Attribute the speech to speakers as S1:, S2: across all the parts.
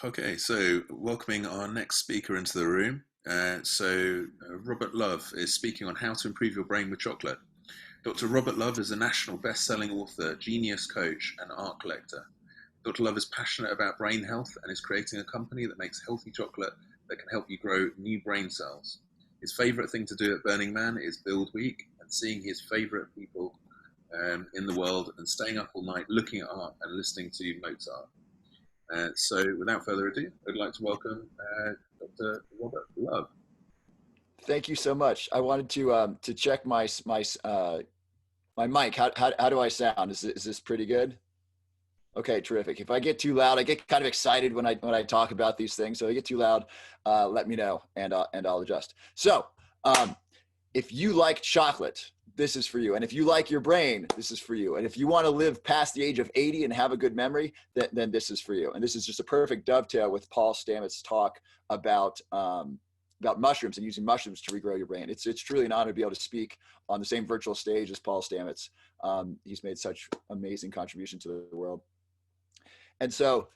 S1: Okay, so welcoming our next speaker into the room. Robert Love is speaking on how to improve your brain with chocolate. Dr. Robert Love is a national best-selling author, genius coach, and art collector. Dr. Love is passionate about brain health and is creating a company that makes healthy chocolate that can help you grow new brain cells. His favorite thing to do at Burning Man is build week and seeing his favorite people in the world and staying up all night looking at art and listening to Mozart. Without further ado, I'd like to welcome Dr. Robert Love.
S2: Thank you so much. I wanted to check my mic. How do I sound? Is this pretty good? Okay, terrific. If I get too loud, I get kind of excited when I talk about these things. So if I get too loud, let me know and I'll adjust. So if you like chocolate, this is for you. And if you like your brain, this is for you. And if you want to live past the age of 80 and have a good memory, then this is for you. And this is just a perfect dovetail with Paul Stamets' talk about mushrooms and using mushrooms to regrow your brain. It's truly an honor to be able to speak on the same virtual stage as Paul Stamets. He's made such amazing contribution to the world. And so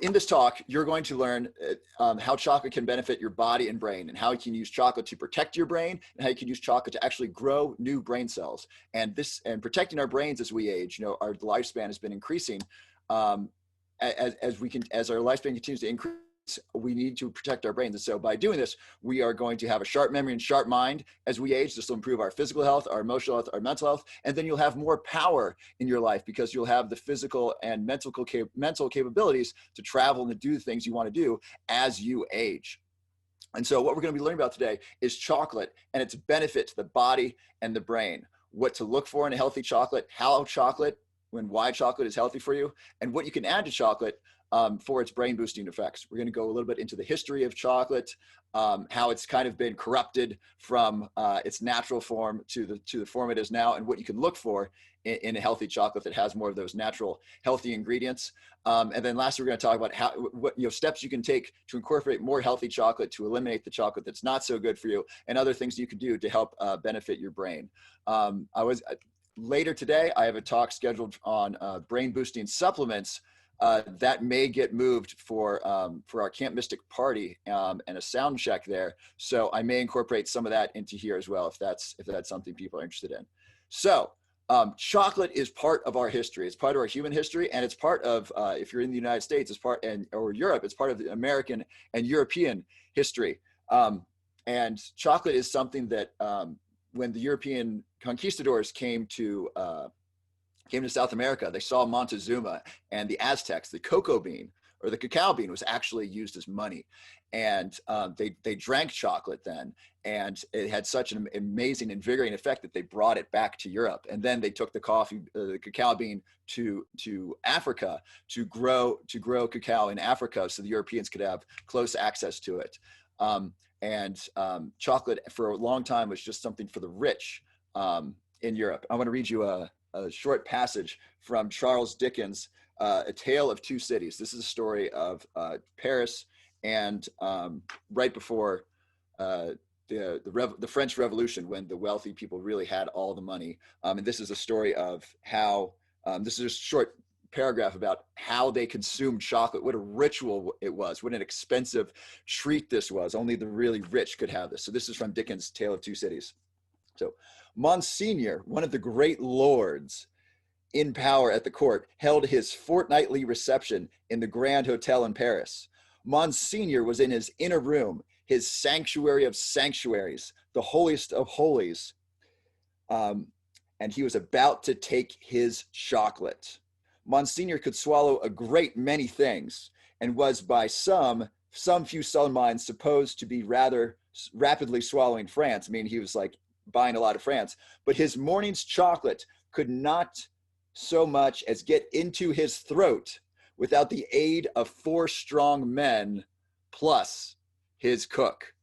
S2: in this talk, you're going to learn how chocolate can benefit your body and brain, and how you can use chocolate to protect your brain, and how you can use chocolate to actually grow new brain cells. And protecting our brains as we age, our lifespan has been increasing. As our lifespan continues to increase, we need to protect our brains. And so by doing this, we are going to have a sharp memory and sharp mind as we age. This will improve our physical health, our emotional health, our mental health. And then you'll have more power in your life because you'll have the physical and mental capabilities to travel and to do the things you want to do as you age. And so what we're going to be learning about today is chocolate and its benefit to the body and the brain, what to look for in a healthy chocolate, why chocolate is healthy for you, and what you can add to chocolate for its brain boosting effects. We're going to go a little bit into the history of chocolate, how it's kind of been corrupted from its natural form to the form it is now, and what you can look for in a healthy chocolate that has more of those natural healthy ingredients. And then lastly, we're going to talk about what steps you can take to incorporate more healthy chocolate to eliminate the chocolate that's not so good for you, and other things you can do to help benefit your brain. Later today, I have a talk scheduled on brain boosting supplements that may get moved for our Camp Mystic party and a sound check there. So I may incorporate some of that into here as well, if that's something people are interested in. So chocolate is part of our history. It's part of our human history, and it's part of, if you're in the United States, or Europe, it's part of the American and European history. And chocolate is something that when the European conquistadors came to South America, they saw Montezuma and the Aztecs. The cocoa bean or the cacao bean was actually used as money. And they drank chocolate then, and it had such an amazing, invigorating effect that they brought it back to Europe. And then they took the cacao bean to Africa to grow cacao in Africa, so the Europeans could have close access to it. Chocolate for a long time was just something for the rich in Europe. I want to read you a short passage from Charles Dickens' A Tale of Two Cities. This is a story of Paris and right before the French Revolution, when the wealthy people really had all the money. And this is a story of how, this is a short paragraph about how they consumed chocolate, what a ritual it was, what an expensive treat this was. Only the really rich could have this. So this is from Dickens' Tale of Two Cities. So Monseigneur, one of the great lords in power at the court, held his fortnightly reception in the Grand Hotel in Paris. Monseigneur was in his inner room, his sanctuary of sanctuaries, the holiest of holies, and he was about to take his chocolate. Monseigneur could swallow a great many things, and was by some few sullen minds supposed to be rather rapidly swallowing France. I mean, he was like buying a lot of France, but his morning's chocolate could not so much as get into his throat without the aid of 4 strong men plus his cook.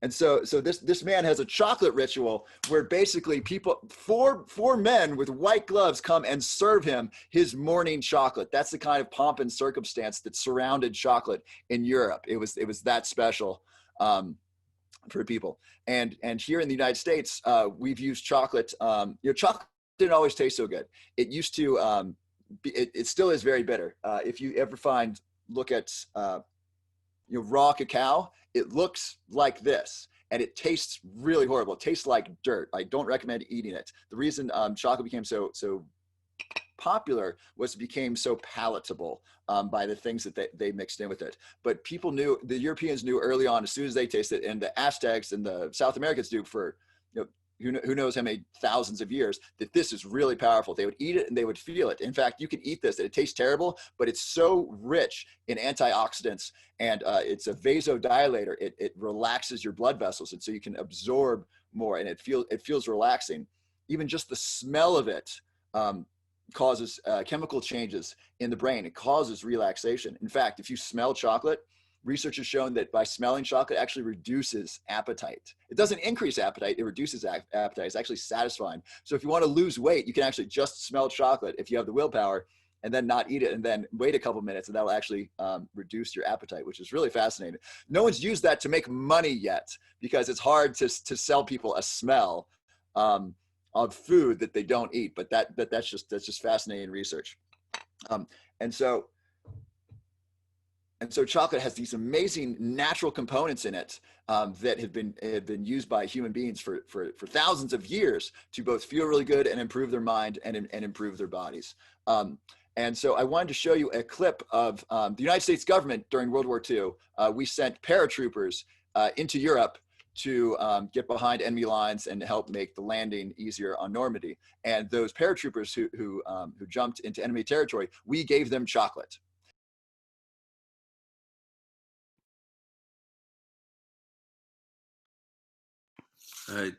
S2: And so this man has a chocolate ritual where basically four men with white gloves come and serve him his morning chocolate. That's the kind of pomp and circumstance that surrounded chocolate in Europe. It was that special for people. And here in the United States, we've used chocolate. Chocolate didn't always taste so good. It used to. It still is very bitter. If you ever find look at raw cacao, it looks like this. And it tastes really horrible. It tastes like dirt. I don't recommend eating it. The reason chocolate became so popular was it became so palatable by the things that they mixed in with it. But people knew, the Europeans knew early on, as soon as they tasted it, and the Aztecs and the South Americans do for who knows how many thousands of years, that this is really powerful. They would eat it and they would feel it. In fact, you can eat this and it tastes terrible, but it's so rich in antioxidants, and it's a vasodilator. It relaxes your blood vessels, and so you can absorb more, and it feels relaxing. Even just the smell of it causes chemical changes in the brain. It causes relaxation. In fact, if you smell chocolate, research has shown that by smelling chocolate actually reduces appetite. It doesn't increase appetite, it reduces appetite. It's actually satisfying. So if you want to lose weight, you can actually just smell chocolate if you have the willpower, and then not eat it, and then wait a couple minutes, and that'll actually reduce your appetite, which is really fascinating. No one's used that to make money yet, because it's hard to sell people a smell of food that they don't eat. But that's just fascinating research. And so chocolate has these amazing natural components in it that have been used by human beings for thousands of years to both feel really good and improve their mind and improve their bodies. And so I wanted to show you a clip of the United States government during World War II. We sent paratroopers into Europe to get behind enemy lines and help make the landing easier on Normandy. And those paratroopers who jumped into enemy territory, we gave them chocolate.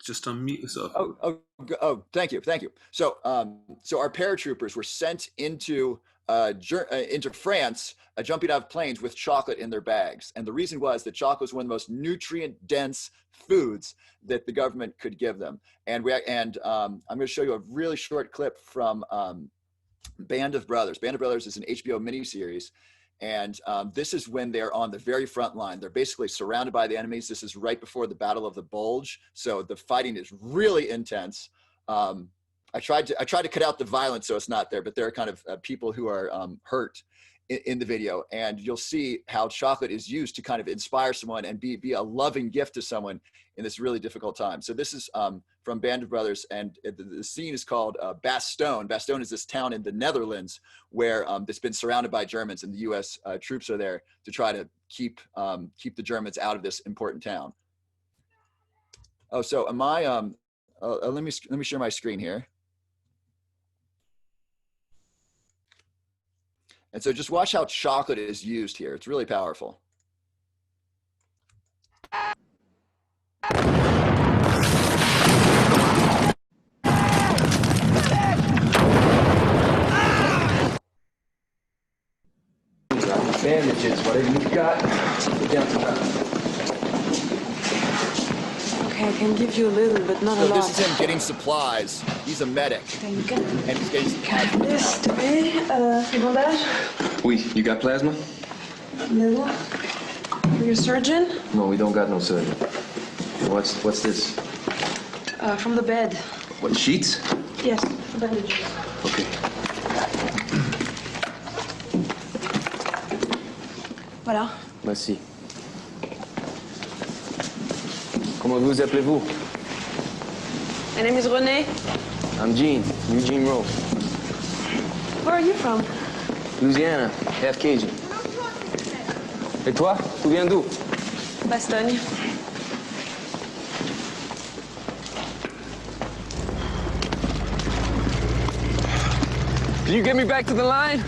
S1: Just unmute yourself.
S2: Oh, thank you. So our paratroopers were sent into France, jumping out of planes with chocolate in their bags. And the reason was that chocolate was one of the most nutrient-dense foods that the government could give them. And I'm going to show you a really short clip from Band of Brothers. Band of Brothers is an HBO miniseries. And this is when they're on the very front line. They're basically surrounded by the enemies. This is right before the Battle of the Bulge. So the fighting is really intense. I tried to cut out the violence so it's not there, but there are kind of people who are hurt in the video. And you'll see how chocolate is used to kind of inspire someone and be a loving gift to someone in this really difficult time. So this is from Band of Brothers, and the scene is called Bastogne. Bastogne is this town in the Netherlands where it's been surrounded by Germans, and the U.S. Troops are there to try to keep the Germans out of this important town. Oh, so am I? Let me share my screen here. And so just watch how chocolate is used here. It's really powerful.
S3: Bandages, whatever you've got, put down to that.
S4: Okay, I can give you a little, but not a lot.
S2: So this is him getting supplies. He's a medic.
S4: Thank you.
S2: And he's getting supplies from the
S4: This
S2: town.
S4: to me, bandage.
S3: Oui, you got plasma?
S4: Little. Are you a surgeon?
S3: No, we don't got no surgeon. What's this?
S4: From the bed.
S3: What, sheets?
S4: Yes, bandages.
S3: Okay.
S4: Voilà.
S3: Merci. Comment vous appelez-vous?
S4: My name is René.
S3: I'm Gene, Eugene Rowe.
S4: Where are you from?
S3: Louisiana, half Cajun. Et toi, tu viens d'où?
S4: Bastogne.
S3: Can you get me back to the line?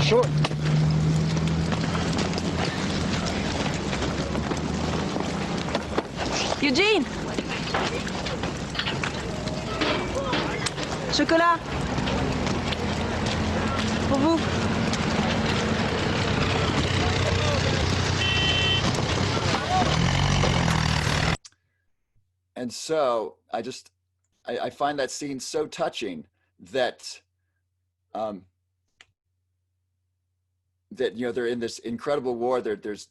S3: Sure.
S4: Eugene! Chocolat! Pour vous.
S2: And so I find that scene so touching that they're in this incredible war. There's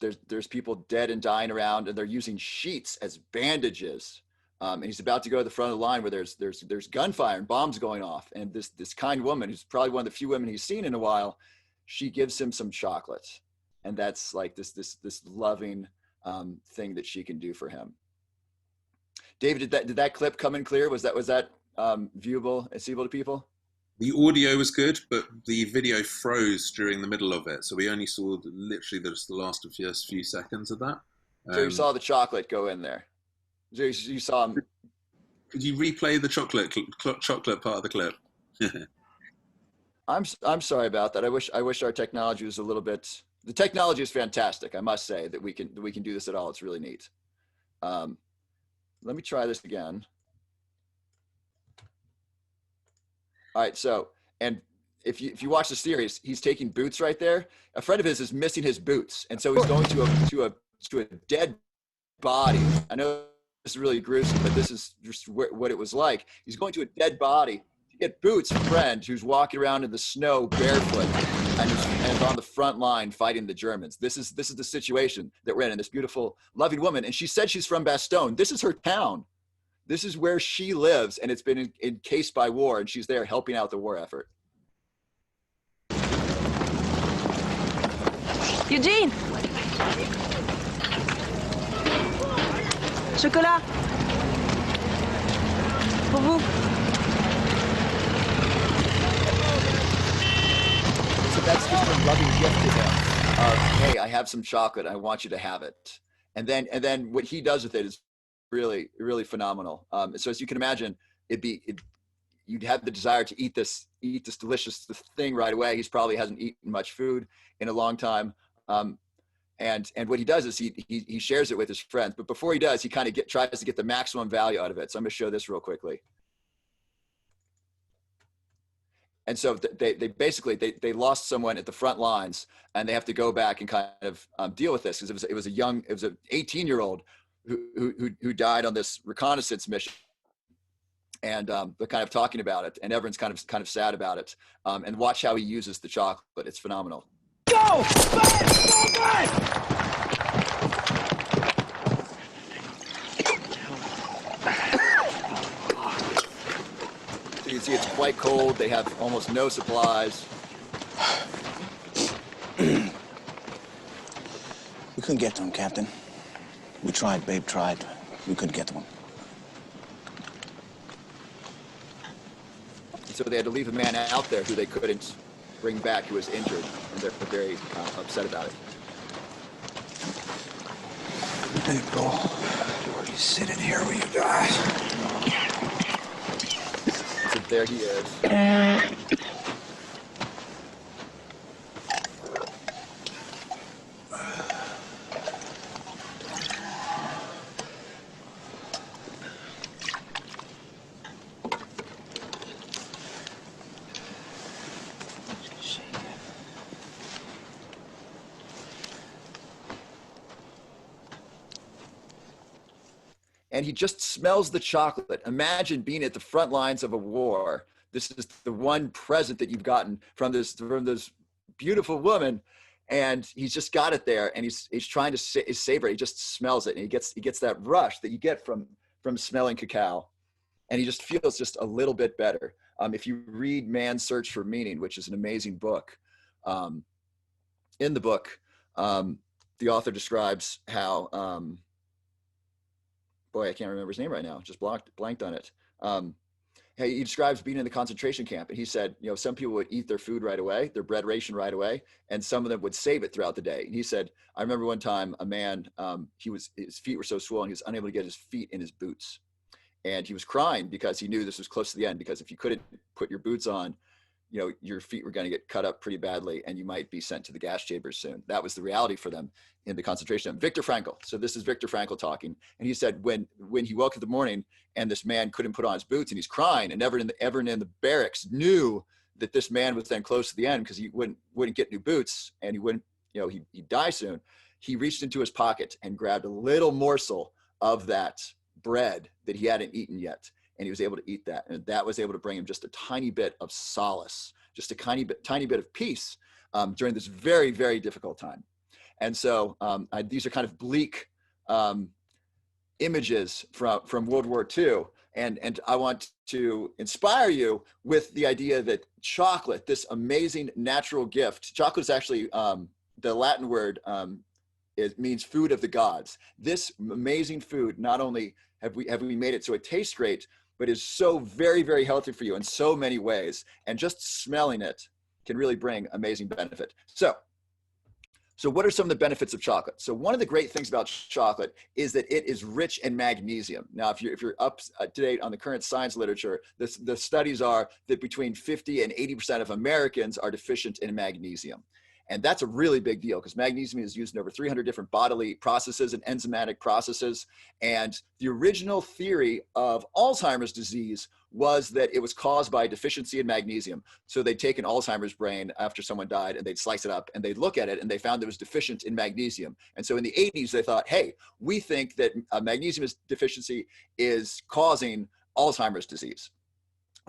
S2: people dead and dying around, and they're using sheets as bandages. And he's about to go to the front of the line where there's gunfire and bombs going off. And this kind woman, who's probably one of the few women he's seen in a while, she gives him some chocolate, and that's like this loving thing that she can do for him. David, did that clip come in clear? Was that viewable and seeable to people?
S1: The audio was good, but the video froze during the middle of it, so we only saw literally just the last few seconds of that.
S2: So you saw the chocolate go in there. So you saw him.
S1: Could you replay the chocolate part of the clip?
S2: I'm sorry about that. I wish our technology was a little bit. The technology is fantastic. I must say that we can do this at all. It's really neat. Let me try this again. All right. So, and if you watch the series, he's taking boots right there. A friend of his is missing his boots, and so he's going to a dead body. I know this is really gruesome, but this is just what it was like. He's going to a dead body to get boots. A friend who's walking around in the snow barefoot and is on the front line fighting the Germans. This is the situation that we're in. And this beautiful, loving woman, and she said she's from Bastogne. This is her town. This is where she lives, and it's been encased by war, and she's there helping out the war effort.
S4: Eugene! Chocolat! Pour vous.
S2: So that's just a loving gift to him of, hey, I have some chocolate. I want you to have it. And then what he does with it is really, really phenomenal. So as you can imagine, you'd have the desire to eat this delicious thing right away. He's probably hasn't eaten much food in a long time. And what he does is he shares it with his friends. But before he does, he kind of tries to get the maximum value out of it. So I'm going to show this real quickly. And so they basically lost someone at the front lines, and they have to go back and kind of deal with this, because it was an 18-year-old who died on this reconnaissance mission, and they're kind of talking about it, and everyone's kind of sad about it. And watch how he uses the chocolate; it's phenomenal.
S3: Go! Back! Go back!
S2: So you can see it's quite cold. They have almost no supplies.
S5: We couldn't get to him, Captain. We tried, Babe tried. We couldn't get to him.
S2: So they had to leave a man out there who they couldn't bring back, who was injured, and they're very upset about it.
S5: April, you sit in here when you die.
S2: So there he is. And he just smells the chocolate. Imagine being at the front lines of a war. This is the one present that you've gotten from this beautiful woman, and he's just got it there, and he's trying to savor it. He just smells it, and he gets that rush that you get from smelling cacao, and he just feels just a little bit better. If you read Man's Search for Meaning, which is an amazing book, in the book, the author describes how. Boy, I can't remember his name right now. Just blanked on it. He describes being in the concentration camp, and he said, some people would eat their food right away, their bread ration right away, and some of them would save it throughout the day. And he said, I remember one time a man, his feet were so swollen, he was unable to get his feet in his boots, and he was crying because he knew this was close to the end. Because if you couldn't put your boots on, your feet were going to get cut up pretty badly, and you might be sent to the gas chambers soon. That was the reality for them in the concentration camp. Viktor Frankl. So this is Viktor Frankl talking. And he said, when he woke in the morning and this man couldn't put on his boots and he's crying, and everyone in the barracks knew that this man was then close to the end because he wouldn't get new boots, and he wouldn't, he'd die soon. He reached into his pocket and grabbed a little morsel of that bread that he hadn't eaten yet. And he was able to eat that. And that was able to bring him just a tiny bit of solace, just a tiny bit of peace during this very, very difficult time. And so these are kind of bleak images from World War II. And I want to inspire you with the idea that chocolate, this amazing natural gift, chocolate is actually the Latin word, it means food of the gods. This amazing food, not only have we made it so it tastes great, but is so very, very healthy for you in so many ways. And just smelling it can really bring amazing benefit. So what are some of the benefits of chocolate? So one of the great things about chocolate is that it is rich in magnesium. Now, if you're up to date on the current science literature, the studies are that between 50 and 80% of Americans are deficient in magnesium. And that's a really big deal because magnesium is used in over 300 different bodily processes and enzymatic processes. And the original theory of Alzheimer's disease was that it was caused by a deficiency in magnesium. So they'd take an Alzheimer's brain after someone died and they'd slice it up and they'd look at it and they found it was deficient in magnesium. And so in the 80s, they thought, hey, we think that magnesium deficiency is causing Alzheimer's disease.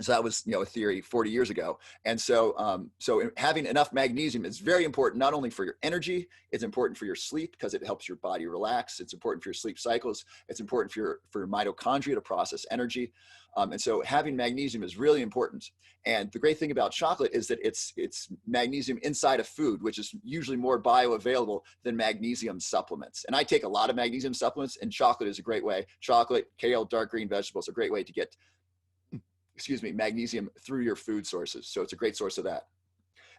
S2: So that was, a theory 40 years ago. And so, so having enough magnesium is very important, not only for your energy, it's important for your sleep because it helps your body relax. It's important for your sleep cycles. It's important for your mitochondria to process energy. And so having magnesium is really important. And the great thing about chocolate is that it's magnesium inside of food, which is usually more bioavailable than magnesium supplements. And I take a lot of magnesium supplements, and chocolate is a great way. Chocolate, kale, dark green vegetables are a great way to get magnesium through your food sources. So it's a great source of that.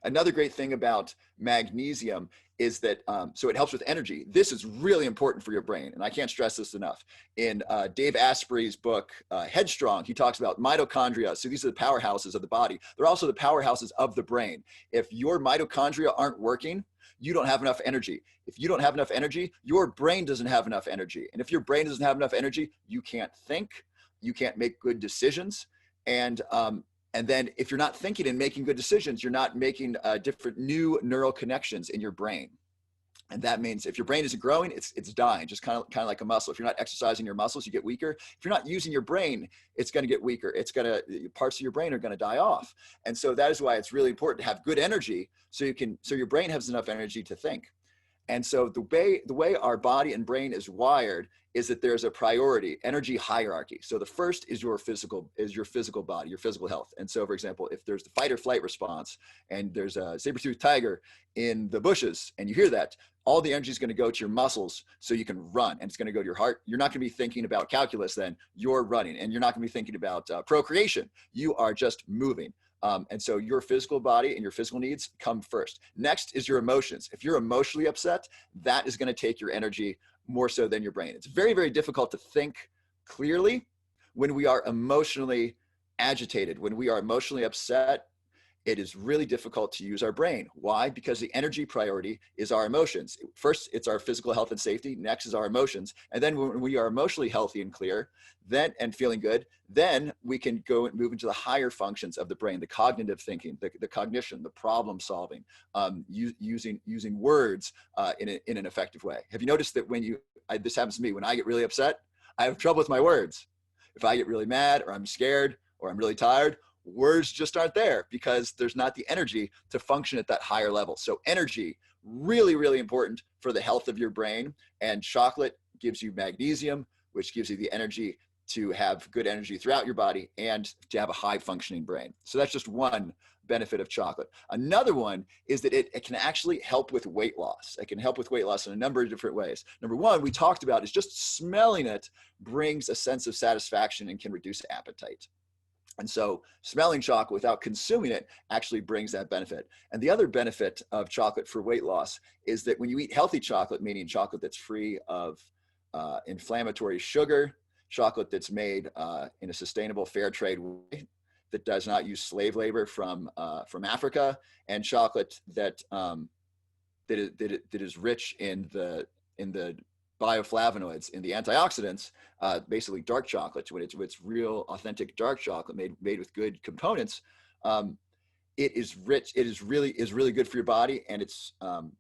S2: Another great thing about magnesium is that, so it helps with energy. This is really important for your brain. And I can't stress this enough. In Dave Asprey's book, Headstrong, he talks about mitochondria. So these are the powerhouses of the body. They're also the powerhouses of the brain. If your mitochondria aren't working, you don't have enough energy. If you don't have enough energy, your brain doesn't have enough energy. And if your brain doesn't have enough energy, you can't think, you can't make good decisions. And then if you're not thinking and making good decisions, you're not making different new neural connections in your brain. And that means if your brain isn't growing, it's dying, just kind of like a muscle. If you're not exercising your muscles, you get weaker. If you're not using your brain, it's going to get weaker. Parts of your brain are going to die off. And so that is why it's really important to have good energy so your brain has enough energy to think. And so the way our body and brain is wired is that there's a priority, energy hierarchy. So the first is your physical body, your physical health. And so, for example, if there's the fight or flight response and there's a saber-toothed tiger in the bushes and you hear that, all the energy is going to go to your muscles so you can run, and it's going to go to your heart. You're not going to be thinking about calculus then, you're running, and you're not going to be thinking about procreation. You are just moving. And so your physical body and your physical needs come first. Next is your emotions. If you're emotionally upset, that is going to take your energy more so than your brain. It's very, very difficult to think clearly when we are emotionally agitated, when we are emotionally upset. It is really difficult to use our brain. Why? Because the energy priority is our emotions. First, it's our physical health and safety. Next is our emotions. And then when we are emotionally healthy and clear, and feeling good, then we can go and move into the higher functions of the brain, the cognitive thinking, the cognition, the problem solving, using words in an effective way. Have you noticed that this happens to me, when I get really upset, I have trouble with my words. If I get really mad or I'm scared or I'm really tired, words just aren't there because there's not the energy to function at that higher level. So energy, really, really important for the health of your brain. And chocolate gives you magnesium, which gives you the energy to have good energy throughout your body and to have a high functioning brain. So that's just one benefit of chocolate. Another one is that it can actually help with weight loss. It can help with weight loss in a number of different ways. Number one, we talked about, is just smelling it brings a sense of satisfaction and can reduce appetite. And so smelling chocolate without consuming it actually brings that benefit. And the other benefit of chocolate for weight loss is that when you eat healthy chocolate, meaning chocolate that's free of inflammatory sugar, chocolate that's made in a sustainable fair trade way, that does not use slave labor from Africa, and chocolate that is rich in the bioflavonoids, in the antioxidants, basically dark chocolate, when it's real authentic dark chocolate made with good components, it is rich. It is really good for your body, and it's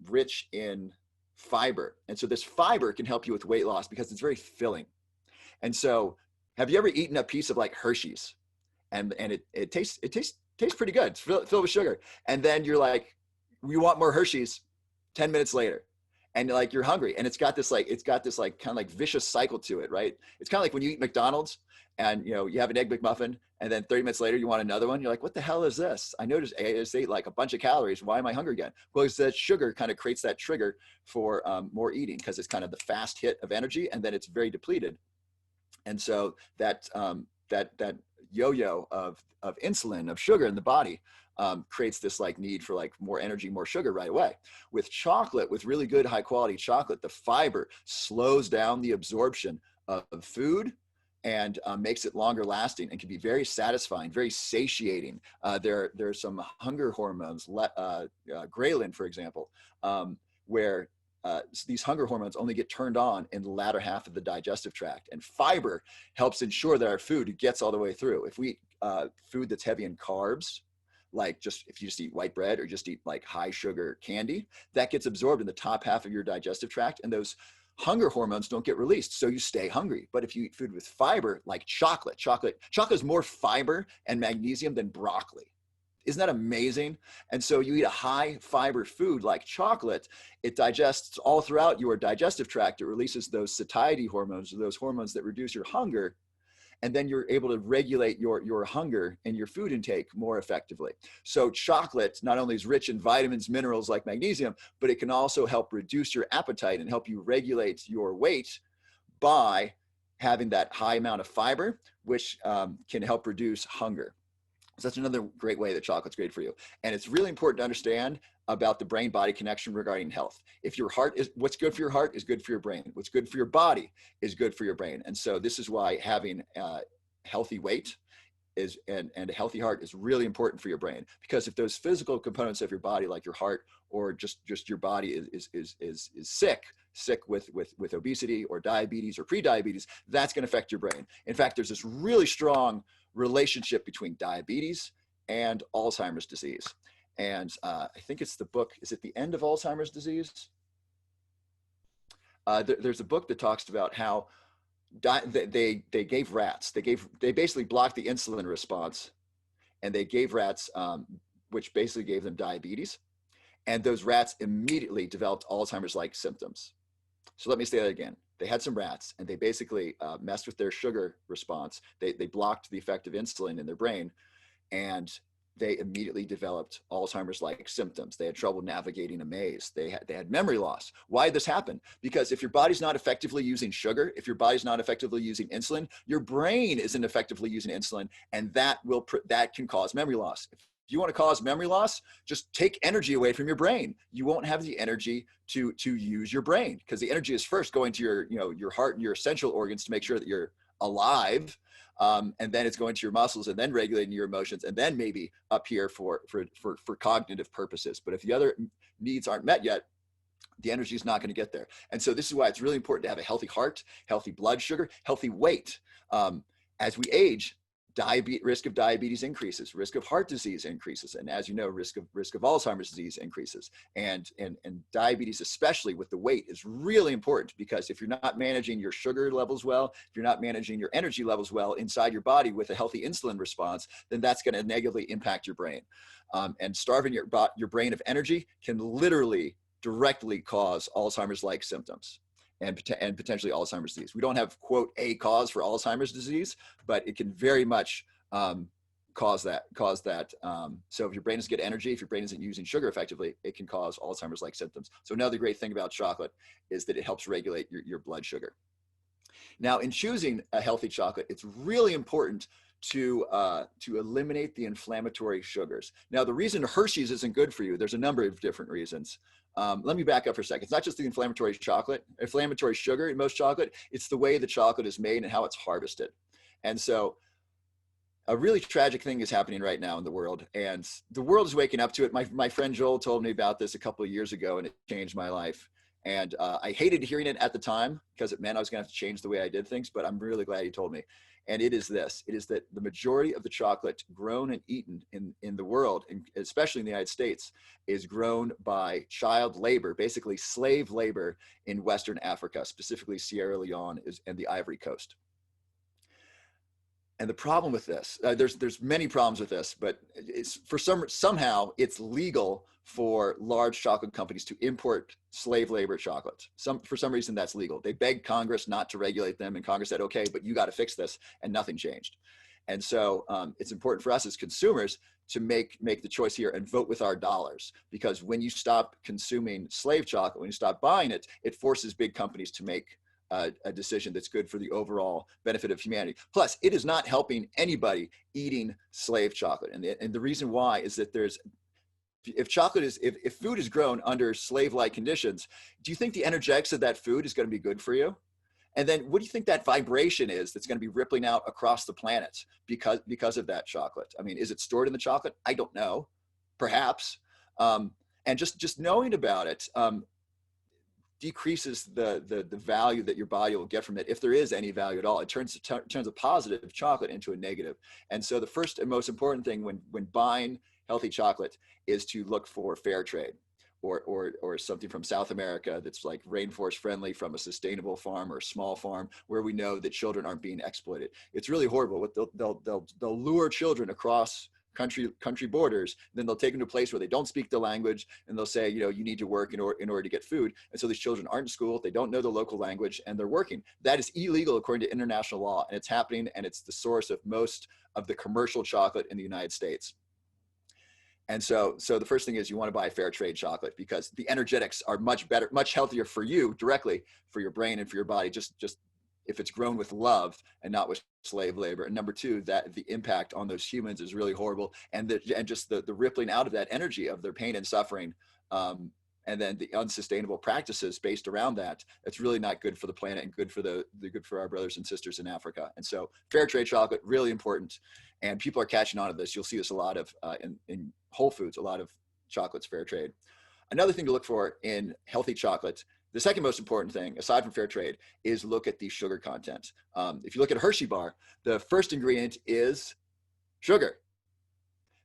S2: rich in fiber. And so this fiber can help you with weight loss because it's very filling. And so, have you ever eaten a piece of like Hershey's, and it tastes pretty good. It's filled with sugar, and then you're like, you want more Hershey's 10 minutes later. and like you're hungry, and it's got this like kind of like vicious cycle to it, right? It's kind of like when you eat McDonald's and you have an egg McMuffin, and then 30 minutes later you want another one. You're like, what the hell is this? I noticed I just ate like a bunch of calories. Why am I hungry again? Well, it's that sugar kind of creates that trigger for more eating, because it's kind of the fast hit of energy, and then it's very depleted. And so that that yo-yo of insulin, of sugar in the body, creates this like need for like more energy, more sugar right away. With chocolate, with really good high quality chocolate, the fiber slows down the absorption of food and makes it longer lasting, and can be very satisfying, very satiating. There's some hunger hormones, ghrelin, for example, where these hunger hormones only get turned on in the latter half of the digestive tract. And fiber helps ensure that our food gets all the way through. If we eat food that's heavy in carbs, like if you just eat white bread or just eat like high sugar candy, that gets absorbed in the top half of your digestive tract, and those hunger hormones don't get released, so you stay hungry. But if you eat food with fiber, like chocolate is more fiber and magnesium than broccoli. Isn't that amazing? And so you eat a high fiber food like chocolate, it digests all throughout your digestive tract. It releases those satiety hormones, those hormones that reduce your hunger. And then you're able to regulate your hunger and your food intake more effectively. So chocolate not only is rich in vitamins, minerals like magnesium, but it can also help reduce your appetite and help you regulate your weight by having that high amount of fiber, which can help reduce hunger. So that's another great way that chocolate's great for you. And it's really important to understand about the brain-body connection regarding health. If your heart is, what's good for your heart is good for your brain. What's good for your body is good for your brain. And so this is why having healthy weight and a healthy heart is really important for your brain. Because if those physical components of your body, like your heart or just your body is sick with obesity or diabetes or pre-diabetes, that's going to affect your brain. In fact, there's this really strong relationship between diabetes and Alzheimer's disease. And I think it's the book, is it The End of Alzheimer's Disease? There's a book that talks about how they gave rats, they basically blocked the insulin response, and they gave rats, which basically gave them diabetes. And those rats immediately developed Alzheimer's-like symptoms. So let me say that again. They had some rats, and they basically messed with their sugar response. They blocked the effect of insulin in their brain, and they immediately developed Alzheimer's-like symptoms. They had trouble navigating a maze. They had memory loss. Why did this happen? Because if your body's not effectively using sugar, if your body's not effectively using insulin, your brain isn't effectively using insulin, and that can cause memory loss. If you want to cause memory loss, just take energy away from your brain. You won't have the energy to use your brain, because the energy is first going to your heart and your essential organs to make sure that you're alive. And then it's going to your muscles, and then regulating your emotions, and then maybe up here for cognitive purposes. But if the other needs aren't met yet, the energy is not going to get there. And so this is why it's really important to have a healthy heart, healthy blood sugar, healthy weight. As we age, risk of diabetes increases, risk of heart disease increases, and as you know, risk of Alzheimer's disease increases. And diabetes, especially with the weight, is really important, because if you're not managing your sugar levels well, if you're not managing your energy levels well inside your body with a healthy insulin response, then that's going to negatively impact your brain. And starving your brain of energy can literally directly cause Alzheimer's-like symptoms and potentially Alzheimer's disease. We don't have, quote, a cause for Alzheimer's disease, but it can very much cause that. So if your brain doesn't get energy, if your brain isn't using sugar effectively, it can cause Alzheimer's-like symptoms. So another great thing about chocolate is that it helps regulate your blood sugar. Now, in choosing a healthy chocolate, it's really important to eliminate the inflammatory sugars. Now, the reason Hershey's isn't good for you, there's a number of different reasons. Let me back up for a second. It's not just the inflammatory sugar in most chocolate, it's the way the chocolate is made and how it's harvested. And so a really tragic thing is happening right now in the world, and the world is waking up to it. My friend Joel told me about this a couple of years ago, and it changed my life. And I hated hearing it at the time, because it meant I was gonna have to change the way I did things, but I'm really glad he told me. And it is this, it is that the majority of the chocolate grown and eaten in the world, and especially in the United States, is grown by child labor, basically slave labor in West Africa, specifically Sierra Leone and the Ivory Coast. And the problem with this, there's many problems with this, but it's somehow it's legal for large chocolate companies to import slave labor chocolate. For some reason that's legal. They begged Congress not to regulate them, and Congress said, okay, but you got to fix this, and nothing changed. And so it's important for us as consumers to make the choice here and vote with our dollars, because when you stop consuming slave chocolate, when you stop buying it, it forces big companies to make a decision that's good for the overall benefit of humanity. Plus, it is not helping anybody eating slave chocolate. And the reason why is that if food is grown under slave-like conditions, do you think the energetics of that food is going to be good for you? And then what do you think that vibration is that's going to be rippling out across the planet because of that chocolate? I mean, is it stored in the chocolate? I don't know, perhaps. And just knowing about it, decreases the value that your body will get from it, if there is any value at all. It turns a positive chocolate into a negative. And so the first and most important thing when buying healthy chocolate is to look for fair trade, or something from South America that's like rainforest friendly, from a sustainable farm or a small farm where we know that children aren't being exploited. It's really horrible. They'll lure children across country borders, then they'll take them to a place where they don't speak the language, and they'll say, you need to work in order to get food. And so these children aren't in school, they don't know the local language, and they're working. That is illegal according to international law, and it's happening, and it's the source of most of the commercial chocolate in the United States. And so the first thing is you want to buy fair trade chocolate, because the energetics are much better, much healthier for you directly, for your brain and for your body, just if it's grown with love and not with slave labor. And number two, that the impact on those humans is really horrible. And just the rippling out of that energy of their pain and suffering, and then the unsustainable practices based around that, it's really not good for the planet and good for our brothers and sisters in Africa. And so fair trade chocolate, really important. And people are catching on to this. You'll see this a lot of in Whole Foods, a lot of chocolates fair trade. Another thing to look for in healthy chocolate, the second most important thing, aside from fair trade, is look at the sugar content. If you look at a Hershey bar, the first ingredient is sugar.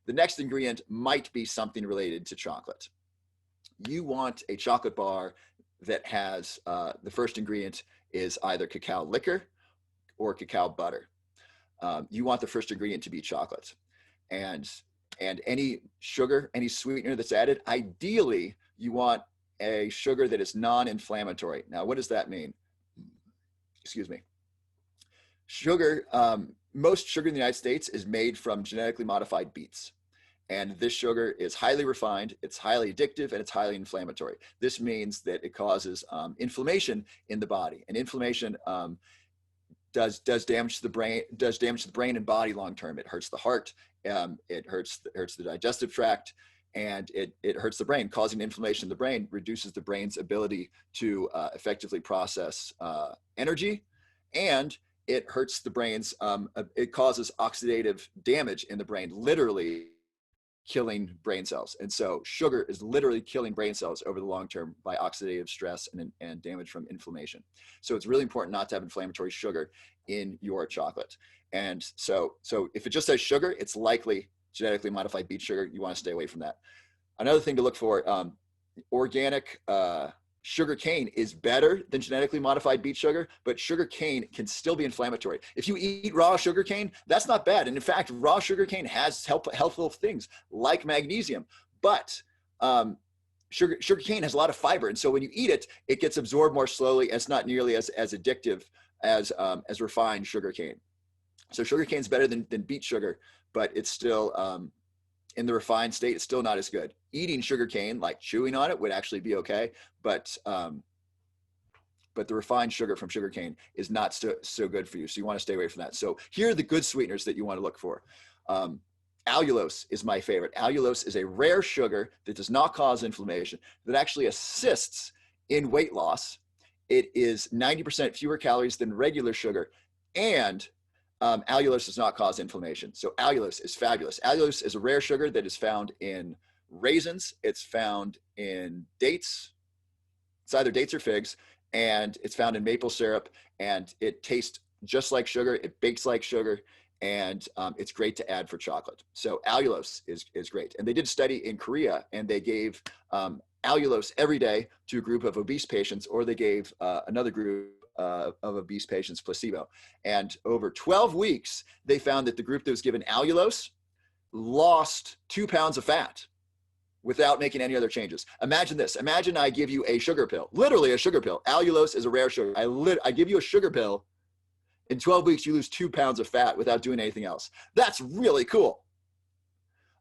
S2: The next ingredient might be something related to chocolate. You want a chocolate bar that has the first ingredient is either cacao liquor or cacao butter. You want the first ingredient to be chocolate. And any sugar, any sweetener that's added, ideally you want a sugar that is non-inflammatory. Now, what does that mean? Excuse me. Sugar, most sugar in the United States is made from genetically modified beets. And this sugar is highly refined, it's highly addictive, and it's highly inflammatory. This means that it causes inflammation in the body. And inflammation does damage to the brain and body long term. It hurts the heart, it hurts the digestive tract, and it hurts the brain. Causing inflammation in the brain reduces the brain's ability to effectively process energy, and it hurts the brain's, it causes oxidative damage in the brain, literally killing brain cells. And so sugar is literally killing brain cells over the long term by oxidative stress and damage from inflammation. So it's really important not to have inflammatory sugar in your chocolate. And so if it just says sugar, it's likely genetically modified beet sugar. You want to stay away from that. Another thing to look for, organic sugar cane is better than genetically modified beet sugar, but sugar cane can still be inflammatory. If you eat raw sugar cane, that's not bad. And in fact, raw sugar cane has helpful things like magnesium, but sugar cane has a lot of fiber. And so when you eat it, it gets absorbed more slowly, and it's not nearly as addictive as refined sugar cane. So sugar cane is better than beet sugar, but it's still, in the refined state, it's still not as good. Eating sugar cane, like chewing on it, would actually be okay, but the refined sugar from sugar cane is not so good for you. So you want to stay away from that. So here are the good sweeteners that you want to look for. Allulose is my favorite. Allulose is a rare sugar that does not cause inflammation, that actually assists in weight loss. It is 90% fewer calories than regular sugar, and allulose does not cause inflammation. So allulose is fabulous. Allulose is a rare sugar that is found in raisins. It's found in dates. It's either dates or figs, and it's found in maple syrup, and it tastes just like sugar. It bakes like sugar, and it's great to add for chocolate. So allulose is great. And they did a study in Korea, and they gave allulose every day to a group of obese patients, or they gave another group obese patients placebo. And over 12 weeks, they found that the group that was given allulose lost 2 pounds of fat without making any other changes. Imagine this. Imagine I give you a sugar pill, literally a sugar pill. Allulose is a rare sugar. I give you a sugar pill. In 12 weeks, you lose 2 pounds of fat without doing anything else. That's really cool.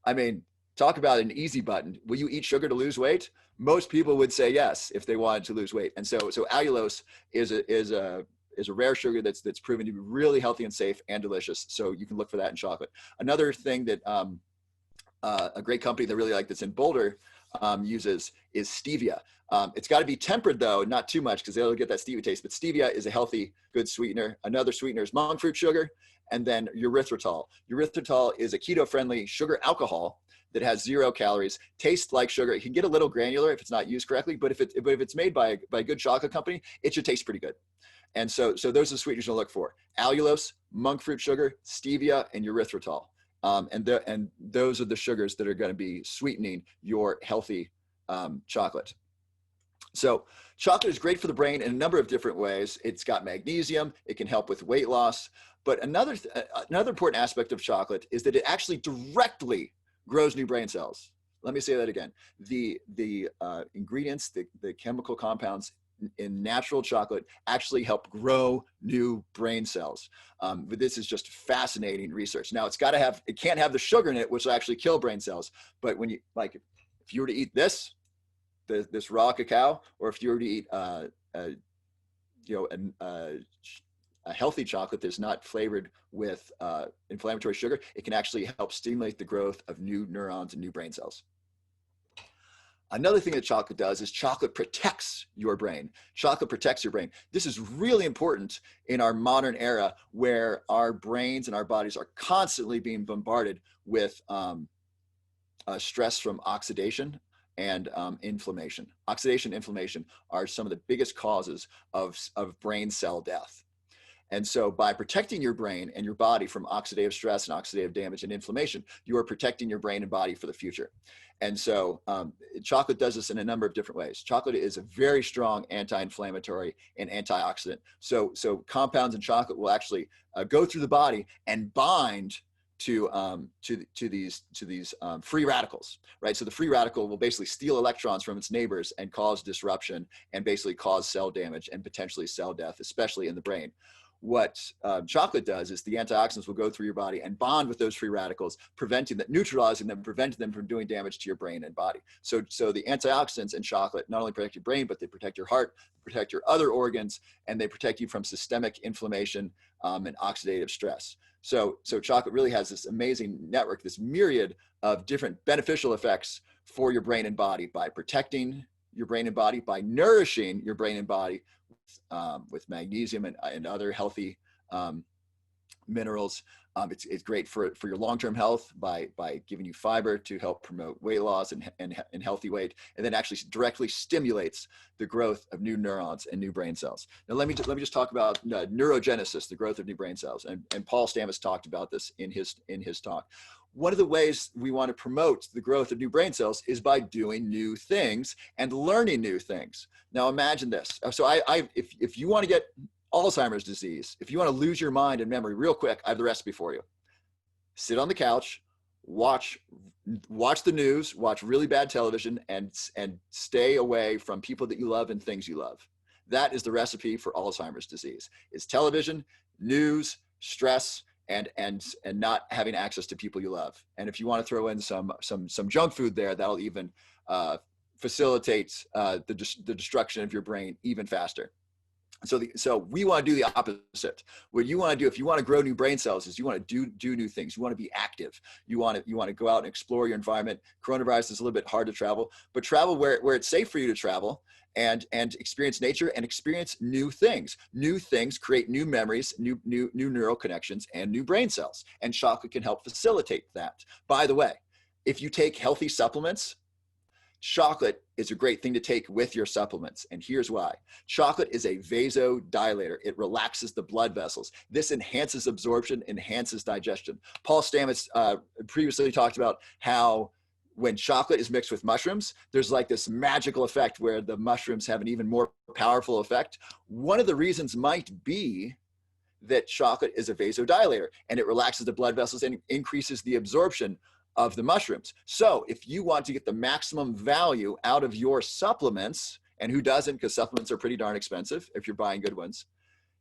S2: I mean, talk about an easy button. Will you eat sugar to lose weight? Most people would say yes if they wanted to lose weight. And so allulose is a rare sugar that's proven to be really healthy and safe and delicious. So you can look for that in chocolate. Another thing that a great company that I really like that's in Boulder uses is stevia. It's got to be tempered though, not too much because they'll get that stevia taste, but stevia is a healthy, good sweetener. Another sweetener is monk fruit sugar, and then erythritol. Erythritol is a keto-friendly sugar alcohol that has 0 calories, tastes like sugar. It can get a little granular if it's not used correctly, but if it's made by a good chocolate company, it should taste pretty good. And so those are the sweeteners to look for: allulose, monk fruit sugar, stevia, and erythritol. And those are the sugars that are going to be sweetening your healthy chocolate. So chocolate is great for the brain in a number of different ways. It's got magnesium. It can help with weight loss. But another important aspect of chocolate is that it actually directly grows new brain cells. Let me say that again. The ingredients, the chemical compounds in natural chocolate actually help grow new brain cells. But this is just fascinating research. Now it can't have the sugar in it, which will actually kill brain cells. But when if you were to eat this raw cacao, or if you were to eat a healthy chocolate that's not flavored with inflammatory sugar, it can actually help stimulate the growth of new neurons and new brain cells. Another thing that chocolate does is chocolate protects your brain. Chocolate protects your brain. This is really important in our modern era where our brains and our bodies are constantly being bombarded with stress from oxidation and inflammation. Oxidation and inflammation are some of the biggest causes of brain cell death. And so by protecting your brain and your body from oxidative stress and oxidative damage and inflammation, you are protecting your brain and body for the future. And so chocolate does this in a number of different ways. Chocolate is a very strong anti-inflammatory and antioxidant. So compounds in chocolate will actually go through the body and bind to these free radicals, right? So the free radical will basically steal electrons from its neighbors and cause disruption and basically cause cell damage and potentially cell death, especially in the brain. What chocolate does is the antioxidants will go through your body and bond with those free radicals, neutralizing them, preventing them from doing damage to your brain and body. So the antioxidants in chocolate not only protect your brain, but they protect your heart, protect your other organs, and they protect you from systemic inflammation and oxidative stress. So chocolate really has this amazing network, this myriad of different beneficial effects for your brain and body by protecting your brain and body, by nourishing your brain and body with magnesium and other healthy minerals. It's great for your long-term health by giving you fiber to help promote weight loss and healthy weight, and then actually directly stimulates the growth of new neurons and new brain cells. Now let me just talk about neurogenesis, the growth of new brain cells, and Paul Stamets talked about this in his talk. One of the ways we want to promote the growth of new brain cells is by doing new things and learning new things. Now imagine this. So if you want to get Alzheimer's disease, if you want to lose your mind and memory real quick, I have the recipe for you. Sit on the couch, watch the news, watch really bad television, and stay away from people that you love and things you love. That is the recipe for Alzheimer's disease. It's television, news, stress, and not having access to people you love. And if you want to throw in some junk food there, that'll even facilitate the destruction of your brain even faster. So we want to do the opposite. What you want to do if you want to grow new brain cells is you want to do new things. You want to be active. You want to go out and explore your environment. Coronavirus is a little bit hard to travel, but travel where it's safe for you to travel and experience nature and experience new things. New things create new memories, new neural connections, and new brain cells. And chocolate can help facilitate that. By the way, if you take healthy supplements, chocolate is a great thing to take with your supplements. And here's why. Chocolate is a vasodilator. It relaxes the blood vessels. This enhances absorption, enhances digestion. Paul Stamets previously talked about how when chocolate is mixed with mushrooms, there's like this magical effect where the mushrooms have an even more powerful effect. One of the reasons might be that chocolate is a vasodilator and it relaxes the blood vessels and increases the absorption of the mushrooms. So if you want to get the maximum value out of your supplements, and who doesn't, because supplements are pretty darn expensive if you're buying good ones.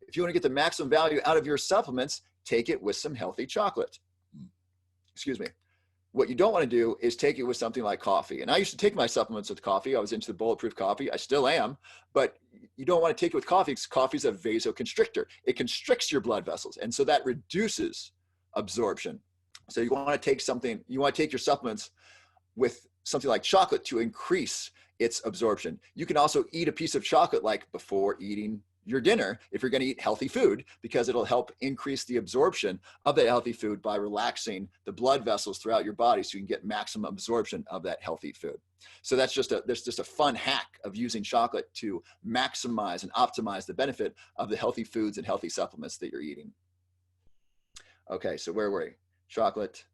S2: If you want to get the maximum value out of your supplements, take it with some healthy chocolate. Excuse me. What you don't want to do is take it with something like coffee. And I used to take my supplements with coffee. I was into the bulletproof coffee. I still am, but you don't want to take it with coffee because coffee is a vasoconstrictor. It constricts your blood vessels. And so that reduces absorption. So you want to take something, you want to take your supplements with something like chocolate to increase its absorption. You can also eat a piece of chocolate like before eating your dinner if you're going to eat healthy food, because it'll help increase the absorption of that healthy food by relaxing the blood vessels throughout your body so you can get maximum absorption of that healthy food. So that's just a fun hack of using chocolate to maximize and optimize the benefit of the healthy foods and healthy supplements that you're eating. Okay, so where were we? Chocolate.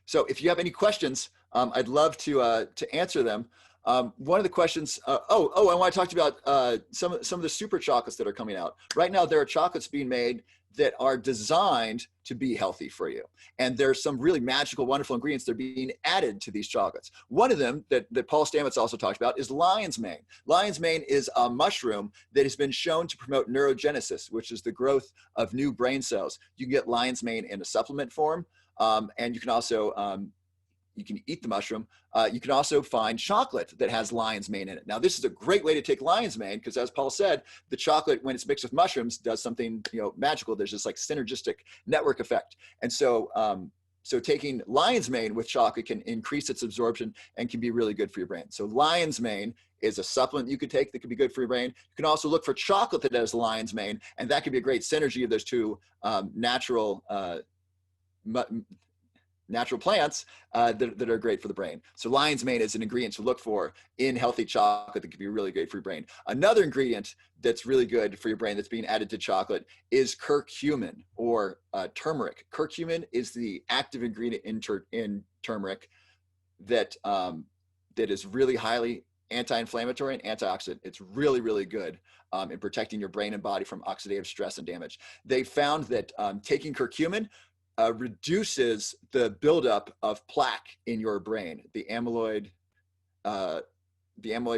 S2: So if you have any questions, I'd love to answer them. One of the questions, I want to talk to you about some of the super chocolates that are coming out. Right now, there are chocolates being made that are designed to be healthy for you. And there's some really magical, wonderful ingredients that are being added to these chocolates. One of them that Paul Stamets also talked about is lion's mane. Lion's mane is a mushroom that has been shown to promote neurogenesis, which is the growth of new brain cells. You can get lion's mane in a supplement form, and you can also you can eat the mushroom. You can also find chocolate that has lion's mane in it. Now, this is a great way to take lion's mane because, as Paul said, the chocolate, when it's mixed with mushrooms, does something magical. There's this like synergistic network effect. And so, so taking lion's mane with chocolate can increase its absorption and can be really good for your brain. So lion's mane is a supplement you could take that could be good for your brain. You can also look for chocolate that has lion's mane, and that could be a great synergy of those two natural plants that are great for the brain. So lion's mane is an ingredient to look for in healthy chocolate that could be really great for your brain. Another ingredient that's really good for your brain that's being added to chocolate is curcumin or turmeric. Curcumin is the active ingredient in turmeric that is really highly anti-inflammatory and antioxidant. It's really, really good in protecting your brain and body from oxidative stress and damage. They found that taking curcumin reduces the buildup of plaque in your brain. The amyloid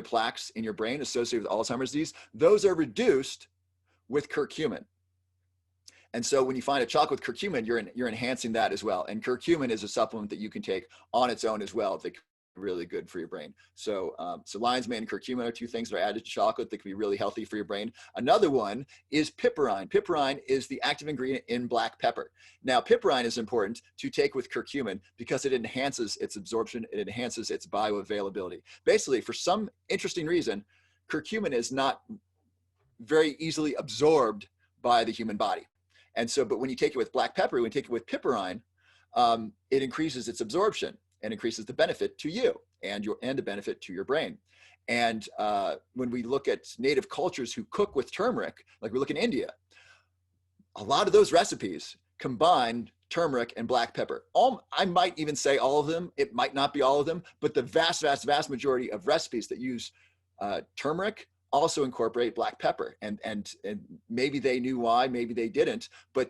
S2: plaques in your brain associated with Alzheimer's disease, those are reduced with curcumin. And so when you find a chocolate with curcumin, you're enhancing that as well. And curcumin is a supplement that you can take on its own as well that really good for your brain. So so lion's mane and curcumin are two things that are added to chocolate that can be really healthy for your brain. Another one is piperine. Piperine is the active ingredient in black pepper. Now, piperine is important to take with curcumin because it enhances its absorption, it enhances its bioavailability. Basically, for some interesting reason, curcumin is not very easily absorbed by the human body. And so, but when you take it with black pepper, when you take it with piperine, it increases its absorption and increases the benefit to you and the benefit to your brain. And when we look at native cultures who cook with turmeric, like we look in India, a lot of those recipes combine turmeric and black pepper. I might even say all of them. It might not be all of them, but the vast, vast, vast majority of recipes that use turmeric also incorporate black pepper, and maybe they knew why, maybe they didn't, but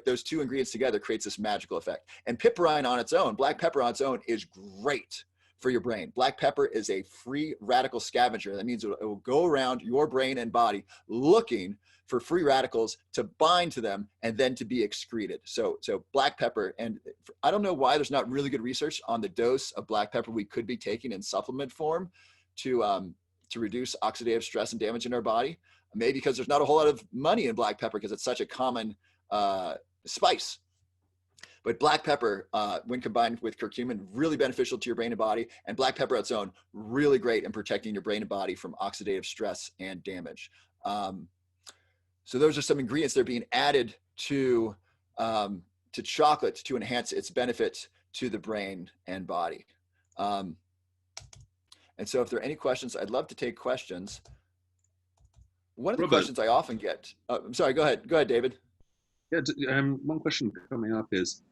S2: those two ingredients together creates this magical effect. And piperine on its own, black pepper on its own, is great for your brain. Black pepper is a free radical scavenger. That means it will go around your brain and body looking for free radicals to bind to them and then to be excreted. So black pepper, and I don't know why there's not really good research on the dose of black pepper we could be taking in supplement form to reduce oxidative stress and damage in our body. Maybe because there's not a whole lot of money in black pepper because it's such a common spice. But black pepper, when combined with curcumin, really beneficial to your brain and body. And black pepper on its own, really great in protecting your brain and body from oxidative stress and damage. So those are some ingredients that are being added to chocolate to enhance its benefit to the brain and body. And so if there are any questions, I'd love to take questions. One of the questions I often get, I'm sorry, go ahead, David.
S1: Yeah, one question coming up is,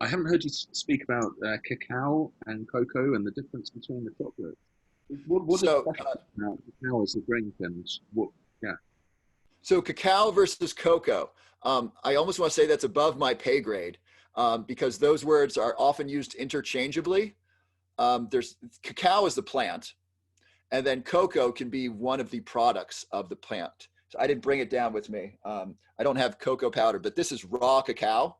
S1: I haven't heard you speak about cacao and cocoa and the difference between the chocolates. What is
S2: So,
S1: special about cacao as a drink and what? Yeah.
S2: so cacao versus cocoa. I almost want to say that's above my pay grade because those words are often used interchangeably. There's cacao is the plant, and then cocoa can be one of the products of the plant. So I didn't bring it down with me. I don't have cocoa powder, but this is raw cacao.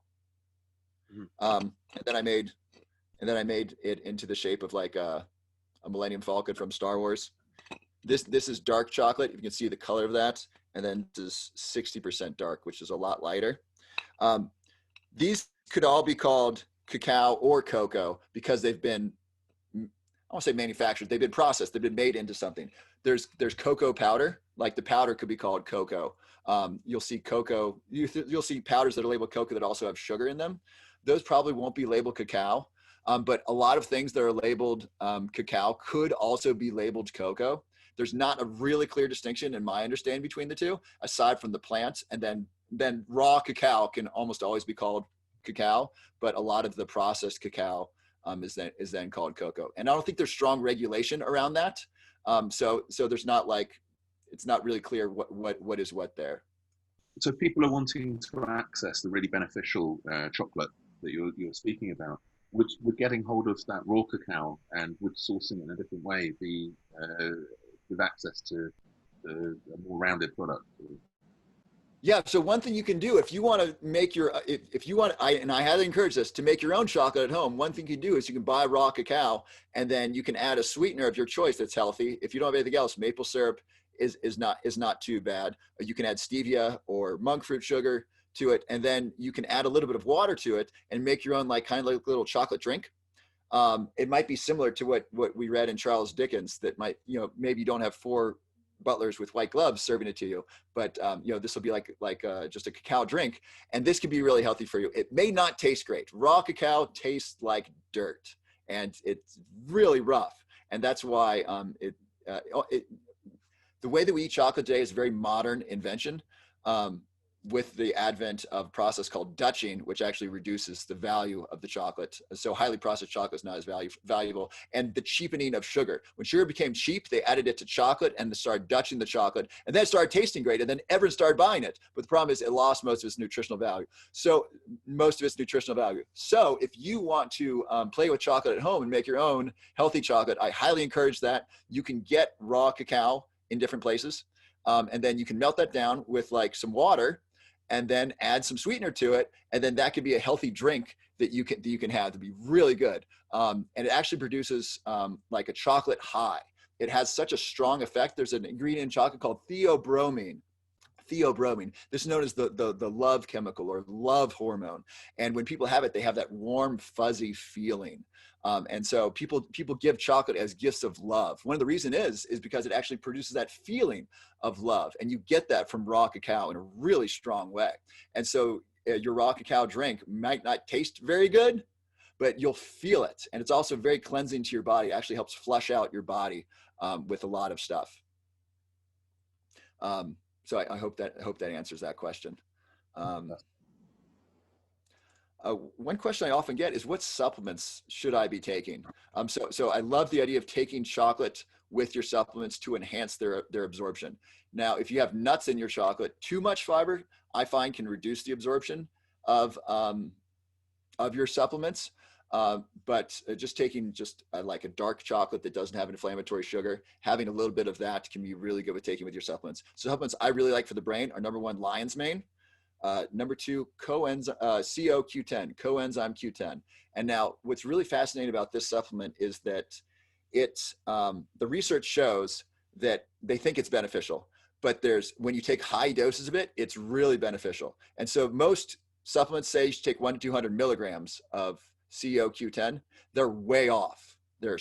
S2: And then I made it into the shape of like a Millennium Falcon from Star Wars. This is dark chocolate. You can see the color of that. And then this is 60% dark, which is a lot lighter. These could all be called cacao or cocoa because they've been, I won't say manufactured, they've been processed, they've been made into something. There's cocoa powder, like the powder could be called cocoa. You'll see cocoa, you'll see powders that are labeled cocoa that also have sugar in them. Those probably won't be labeled cacao, but a lot of things that are labeled cacao could also be labeled cocoa. There's not a really clear distinction in my understanding between the two, aside from the plants. And then raw cacao can almost always be called cacao, but a lot of the processed cacao is then called cocoa. And I don't think there's strong regulation around that. So there's not like, it's not really clear what is what there.
S1: So if people are wanting to access the really beneficial chocolate that you're speaking about, would getting hold of that raw cacao and would sourcing it in a different way be with access to a more rounded product?
S2: Yeah. So one thing you can do if you want to make your, if you want, I highly encourage this, to make your own chocolate at home. One thing you can do is you can buy raw cacao and then you can add a sweetener of your choice that's healthy. If you don't have anything else, maple syrup is not too bad. You can add stevia or monk fruit sugar to it, and then you can add a little bit of water to it and make your own, like kind of like a little chocolate drink. It might be similar to what we read in Charles Dickens, that might, maybe you don't have 4 butlers with white gloves serving it to you, but this will be like just a cacao drink, and this could be really healthy for you. It may not taste great. Raw cacao tastes like dirt, and it's really rough, and that's why the way that we eat chocolate today is a very modern invention. With the advent of a process called Dutching, which actually reduces the value of the chocolate. So highly processed chocolate is not as valuable. And the cheapening of sugar. When sugar became cheap, they added it to chocolate and they started Dutching the chocolate. And then it started tasting great, and then everyone started buying it. But the problem is it lost most of its nutritional value. So if you want to play with chocolate at home and make your own healthy chocolate, I highly encourage that. You can get raw cacao in different places. And then you can melt that down with like some water, and then add some sweetener to it, and then that could be a healthy drink that you can have to be really good. And it actually produces like a chocolate high. It has such a strong effect. There's an ingredient in chocolate called theobromine. This is known as the love chemical or love hormone. And when people have it, they have that warm, fuzzy feeling. And so people give chocolate as gifts of love. One of the reasons is because it actually produces that feeling of love. And you get that from raw cacao in a really strong way. And so your raw cacao drink might not taste very good, but you'll feel it. And it's also very cleansing to your body. It actually helps flush out your body with a lot of stuff. So I hope that answers that question. One question I often get is, what supplements should I be taking? So I love the idea of taking chocolate with your supplements to enhance their absorption. Now, if you have nuts in your chocolate, too much fiber, I find, can reduce the absorption of your supplements. But just taking like a dark chocolate that doesn't have inflammatory sugar, having a little bit of that can be really good with taking with your supplements. So supplements I really like for the brain are: number 1, lion's mane. Number 2, CoQ10, coenzyme Q10. And now what's really fascinating about this supplement is that the research shows that they think it's beneficial, but when you take high doses of it, it's really beneficial. And so most supplements say you should take 100 to 200 milligrams of CoQ10. They're way off. They're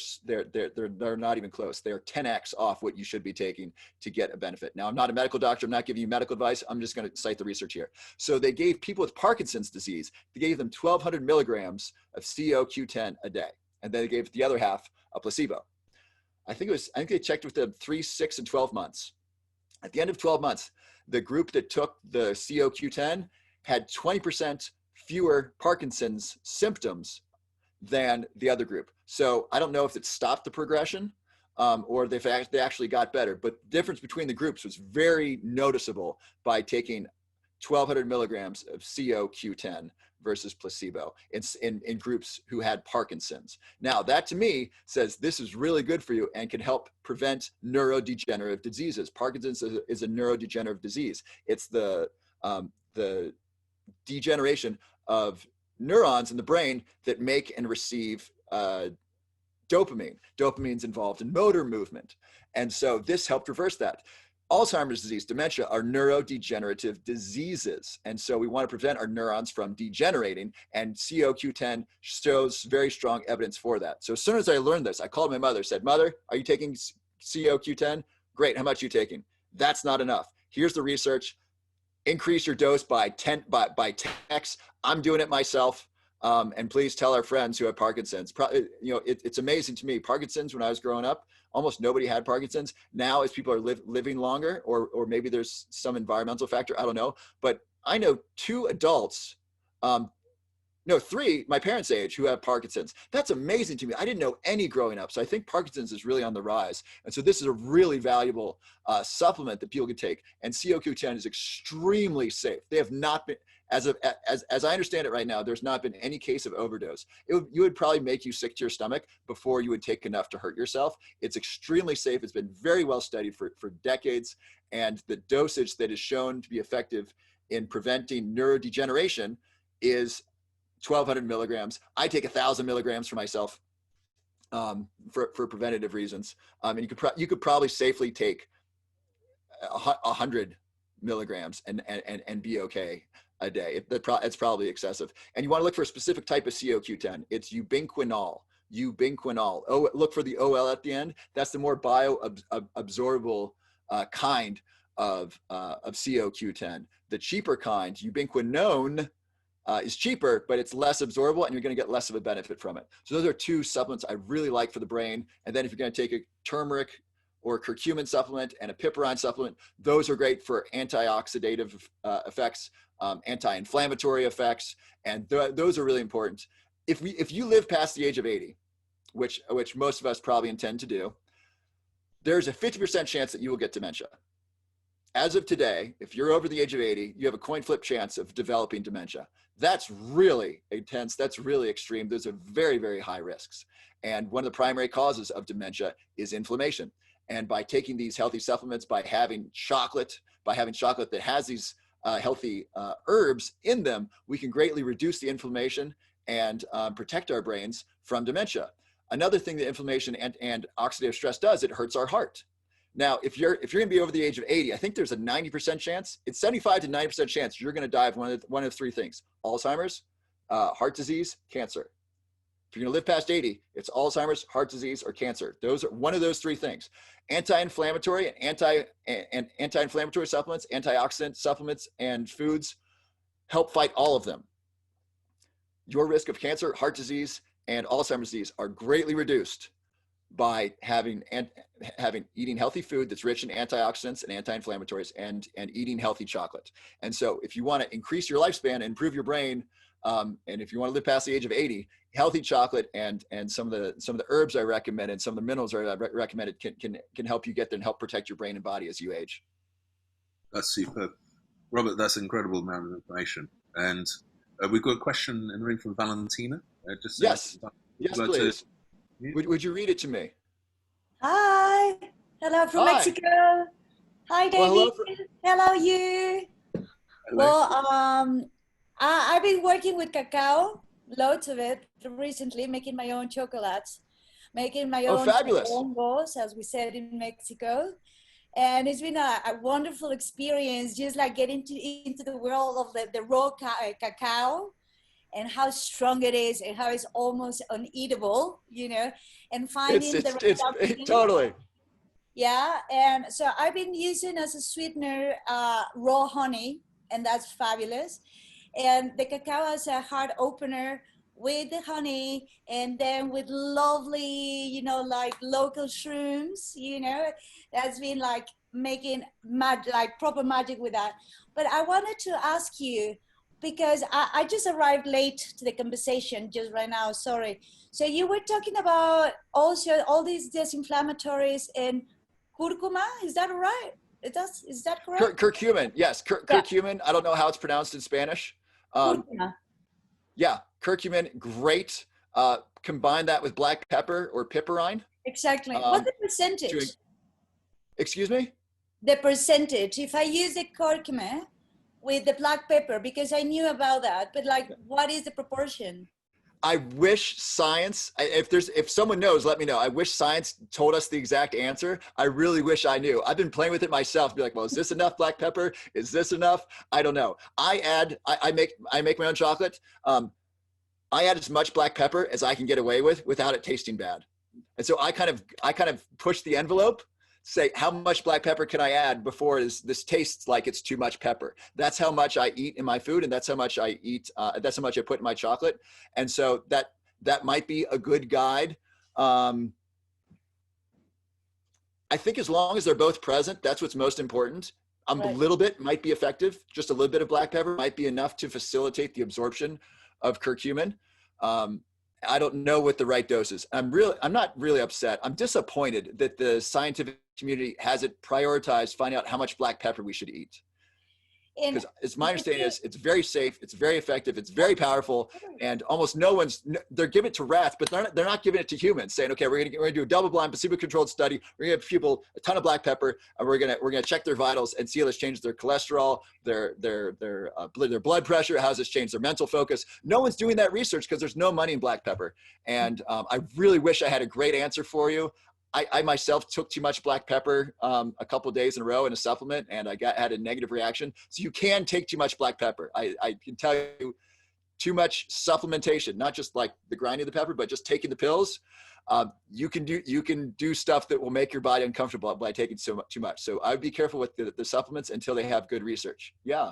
S2: not even close. They're 10x off what you should be taking to get a benefit. Now, I'm not a medical doctor. I'm not giving you medical advice. I'm just going to cite the research here. So they gave people with Parkinson's disease, they gave them 1,200 milligrams of CoQ10 a day. And then they gave the other half a placebo. I think they checked with them 3, 6, and 12 months. At the end of 12 months, the group that took the CoQ10 had 20% fewer Parkinson's symptoms than the other group. So I don't know if it stopped the progression or they actually got better, but the difference between the groups was very noticeable by taking 1,200 milligrams of CoQ10 versus placebo in groups who had Parkinson's. Now, that to me says this is really good for you and can help prevent neurodegenerative diseases. Parkinson's is a neurodegenerative disease. It's the degeneration of neurons in the brain that make and receive dopamine. Dopamine's involved in motor movement. And so this helped reverse that. Alzheimer's disease, dementia are neurodegenerative diseases. And so we want to prevent our neurons from degenerating, and CoQ10 shows very strong evidence for that. So as soon as I learned this, I called my mother, said, "Mother, are you taking CoQ10? Great, how much are you taking?" That's not enough. Here's the research. Increase your dose by 10x. I'm doing it myself. And please tell our friends who have Parkinson's. It's amazing to me. Parkinson's, when I was growing up, almost nobody had Parkinson's. Now, as people are living longer, or maybe there's some environmental factor, I don't know. But I know 2 adults, 3, my parents' age, who have Parkinson's. That's amazing to me. I didn't know any growing up. So I think Parkinson's is really on the rise. And so this is a really valuable supplement that people can take. And CoQ10 is extremely safe. They have not been, as I understand it right now, there's not been any case of overdose. You would probably make you sick to your stomach before you would take enough to hurt yourself. It's extremely safe. It's been very well studied for decades. And the dosage that is shown to be effective in preventing neurodegeneration is 1,200 milligrams. I take 1,000 milligrams for myself for preventative reasons. And you could probably safely take 100 milligrams and be okay a day. It's probably excessive. And you want to look for a specific type of CoQ10. It's ubiquinol. Oh, look for the OL at the end. That's the more bioabsorbable kind of CoQ10. The cheaper kind, ubiquinone, is cheaper, but it's less absorbable, and you're going to get less of a benefit from it. So those are 2 supplements I really like for the brain. And then if you're going to take a turmeric or curcumin supplement and a piperine supplement, those are great for antioxidative effects, anti-inflammatory effects, and those are really important. If you live past the age of 80, which most of us probably intend to do, there's a 50% chance that you will get dementia. As of today, if you're over the age of 80, you have a coin flip chance of developing dementia. That's really intense. That's really extreme. Those are very, very high risks. And one of the primary causes of dementia is inflammation. And by taking these healthy supplements, by having chocolate that has these healthy herbs in them, we can greatly reduce the inflammation and protect our brains from dementia. Another thing that inflammation and oxidative stress does, it hurts our heart. Now, if you're going to be over the age of 80, I think there's a 90% chance, it's 75 to 90% chance you're going to die of one of 3 things: Alzheimer's, heart disease, cancer. If you're going to live past 80, it's Alzheimer's, heart disease, or cancer. Those are one of those 3 things. Anti-inflammatory and anti-inflammatory supplements, antioxidant supplements, and foods help fight all of them. Your risk of cancer, heart disease, and Alzheimer's disease are greatly reduced by eating healthy food that's rich in antioxidants and anti-inflammatories, and eating healthy chocolate. And so if you want to increase your lifespan and improve your brain, and if you want to live past the age of 80, healthy chocolate and some of the herbs I recommend and some of the minerals I recommended can help you get there and help protect your brain and body as you age.
S1: That's superb. Robert, that's an incredible amount of information. And we've got a question in the ring from Valentina.
S2: Yes, please. Would you read it to me?
S6: Hi. Hello from Mexico. Hi, David.
S2: Well,
S6: hello, you.
S1: Hello.
S6: Well, I've been working with cacao, loads of it, recently, making my own chocolates, making my own hongos, as we said in Mexico. And it's been a wonderful experience, just like getting into the world of the raw cacao, and how strong it is and how it's almost uneatable, and finding
S2: totally.
S6: Yeah, and so I've been using as a sweetener raw honey, and that's fabulous. And the cacao as a heart opener with the honey, and then with lovely, like local shrooms, that's been like making proper magic with that. But I wanted to ask you, because I just arrived late to the conversation just right now, sorry. So you were talking about also all these disinflammatories and curcuma, is that right? Is that correct?
S2: Curcumin, yes, curcumin. I don't know how it's pronounced in Spanish. Yeah, curcumin, great. Combine that with black pepper or piperine.
S6: Exactly. What's the percentage?
S2: Excuse me?
S6: The percentage. If I use the curcumin with the black pepper, because I knew about that, but like, what is the proportion?
S2: I wish science, if someone knows, let me know. I wish science told us the exact answer. I really wish I knew. I've been playing with it myself. Be like, well, is this enough black pepper? Is this enough? I don't know. I make my own chocolate. I add as much black pepper as I can get away with without it tasting bad. And so I kind of push the envelope, say how much black pepper can I add before this tastes like it's too much pepper. That's how much I eat in my food, and that's how much I eat. That's how much I put in my chocolate. And so that might be a good guide. I think as long as they're both present, that's what's most important. Right. A little bit might be effective. Just a little bit of black pepper might be enough to facilitate the absorption of curcumin. I don't know what the right dose is. I'm not really upset. I'm disappointed that the scientific community hasn't prioritized finding out how much black pepper we should eat. Because it's my understanding is it's very safe, it's very effective, it's very powerful, and almost they're giving it to rats, but they're not giving it to humans, saying, okay, we're gonna do a double-blind, placebo-controlled study. We're gonna give people a ton of black pepper, and we're gonna check their vitals and see how this changes their cholesterol, their blood pressure, how does this change their mental focus. No one's doing that research because there's no money in black pepper, and I really wish I had a great answer for you. I myself took too much black pepper a couple of days in a row in a supplement, and I had a negative reaction. So you can take too much black pepper. I can tell you, too much supplementation, not just like the grinding of the pepper, but just taking the pills. You can do stuff that will make your body uncomfortable by taking too much. So I would be careful with the supplements until they have good research. Yeah.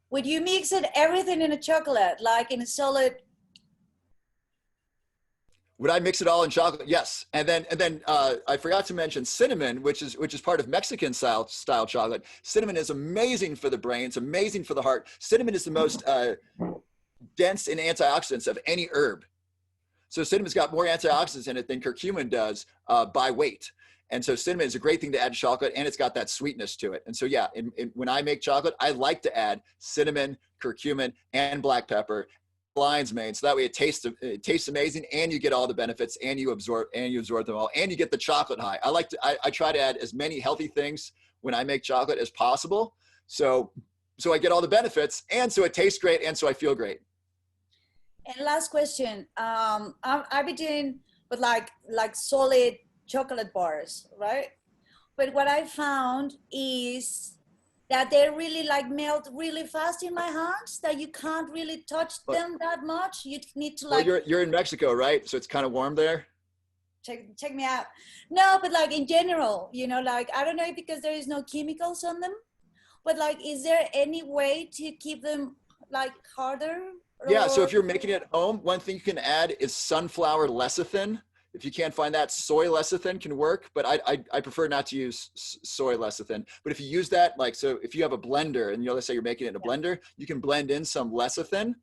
S6: Would you mix everything in a chocolate, like in a solid?
S2: Would I mix it all in chocolate? Yes. And then I forgot to mention cinnamon, which is part of Mexican style chocolate. Cinnamon is amazing for the brain. It's amazing for the heart. Cinnamon is the most dense in antioxidants of any herb. So cinnamon's got more antioxidants in it than curcumin does by weight. And so cinnamon is a great thing to add to chocolate, and it's got that sweetness to it. And so yeah, when I make chocolate, I like to add cinnamon, curcumin, and black pepper. Lion's mane, so that way it tastes amazing, and you get all the benefits, and you absorb them all, and you get the chocolate high. I try to add as many healthy things when I make chocolate as possible, so I get all the benefits, and so it tastes great, and so I feel great.
S6: And last question, I've been doing with like solid chocolate bars, right? But what I found is that they really like melt really fast in my hands, that you can't really touch them that much. You need to like.
S2: Well, you're in Mexico, right? So it's kind of warm there.
S6: Check me out. No, but like in general, like I don't know, because there is no chemicals on them, but like, is there any way to keep them like harder?
S2: Yeah. So if you're making it at home, one thing you can add is sunflower lecithin. If you can't find that, soy lecithin can work, but I prefer not to use soy lecithin. But if you use that, so if you have a blender and let's say you're making it in a blender, you can blend in some lecithin,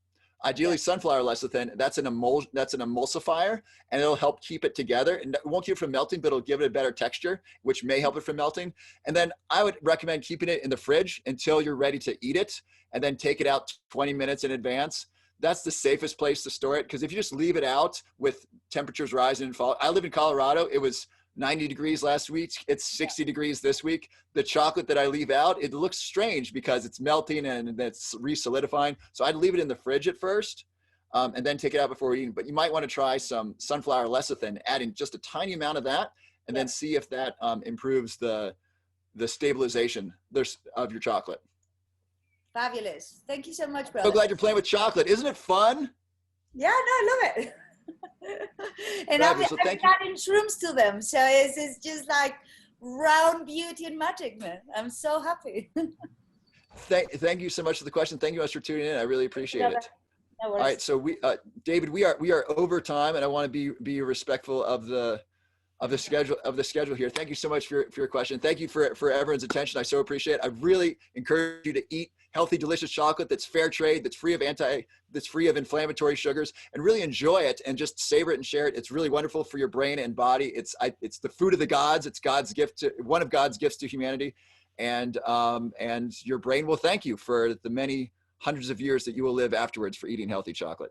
S2: ideally sunflower lecithin. That's an emulsifier, and it'll help keep it together. And it won't keep it from melting, but it'll give it a better texture, which may help it from melting. And then I would recommend keeping it in the fridge until you're ready to eat it, and then take it out 20 minutes in advance. That's the safest place to store it, because if you just leave it out with temperatures rising and falling. I live in Colorado. It was 90 degrees last week. It's 60 degrees this week. The chocolate that I leave out, it looks strange because it's melting and it's re-solidifying. So I'd leave it in the fridge at first and then take it out before eating. But you might want to try some sunflower lecithin, adding just a tiny amount of that, and then see if that improves the stabilization of your chocolate.
S6: Fabulous. Thank you so much, brother.
S2: So glad you're playing with chocolate. Isn't it fun?
S6: Yeah, no, I love it. And I'm adding shrooms to them. So it's just like round beauty and magic, man. I'm so happy.
S2: Thank you so much for the question. Thank you much for tuning in. I really appreciate it.
S6: No
S2: worries. All right. So David, we are over time, and I want to be respectful of the the schedule here. Thank you so much for your question. Thank you for everyone's attention. I so appreciate it. I really encourage you to eat healthy, delicious chocolate that's fair trade, that's free of inflammatory sugars, and really enjoy it and just savor it and share it. It's really wonderful for your brain and body. It's the food of the gods. It's God's gift one of God's gifts to humanity. And your brain will thank you for the many hundreds of years that you will live afterwards for eating healthy chocolate.